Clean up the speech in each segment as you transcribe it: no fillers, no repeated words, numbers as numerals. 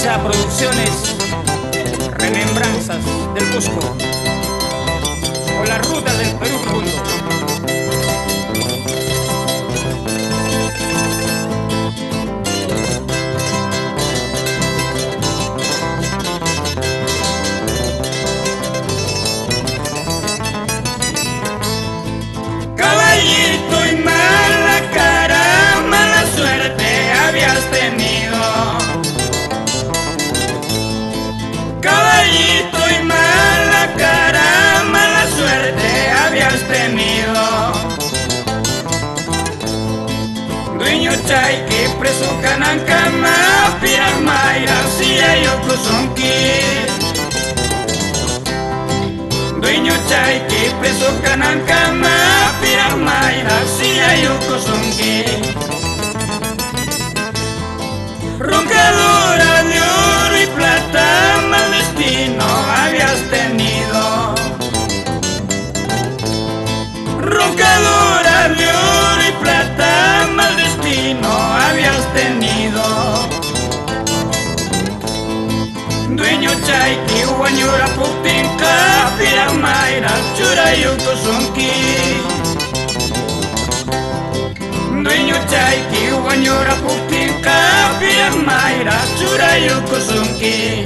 Concha Producciones, Remembranzas del Cusco, o las rutas del Perú profundo. Caballito y mala cara, mala suerte habías tenido. Caballito y mala cara, mala suerte habías tenido. Dueño Chayque, preso Canancama, Piramaira, Sia y Ocosonqui. Dueño Chayque, preso Canancama, Piramaira, Sia y Ocosonqui. Roncadora de oro y plata, mal destino habías tenido. Roncadora de oro y plata, mal destino habías tenido. Dueño Chayque, Huañura Putinca, Piramaira, Chura y Ocosonqui. Dueño Chayque, Huañura Putinca, Piramaira, Chura y Ocosonqui.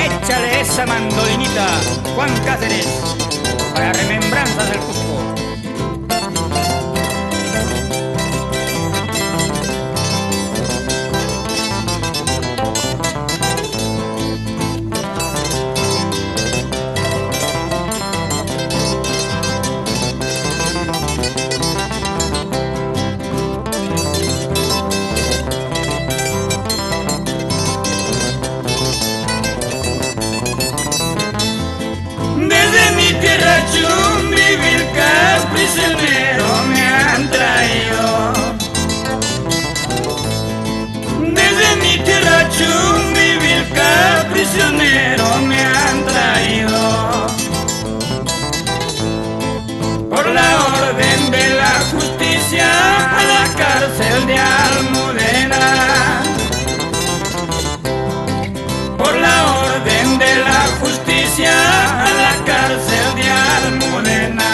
Échale esa mandolinita, Juan Cáceres, para Remembranzas del Cusco. Desde mi tierra Chumbivilcas, prisionero me han traído. Desde mi tierra Chumbivilcas, prisionero me han traído. Por la orden de la justicia a la cárcel de Almudena. Por la orden de la justicia a la cárcel de Almudena.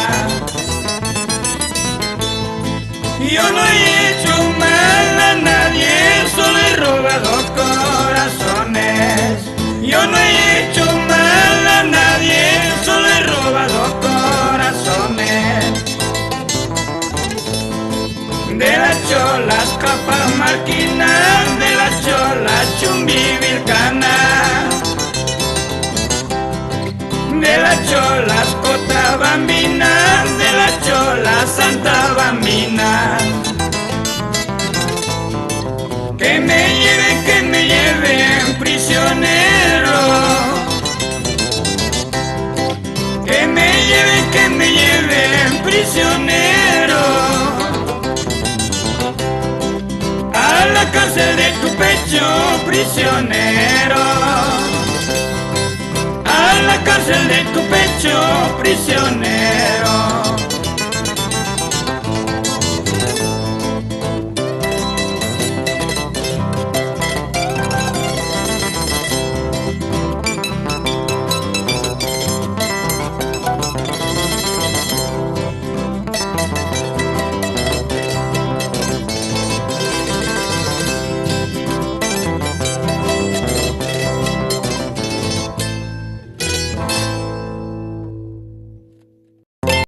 Yo no he hecho mal a nadie, solo he robado corazones. Yo no he hecho mal a nadie, solo he robado corazones. De las cholas capamarquinas, de las cholas chumbivilcanas, de las cholas cotabambinas, de las cholas santabambinas. Que me lleven prisionero. Que me lleven prisionero. A la cárcel de tu pecho, prisionero. A la cárcel de tu pecho, prisionero.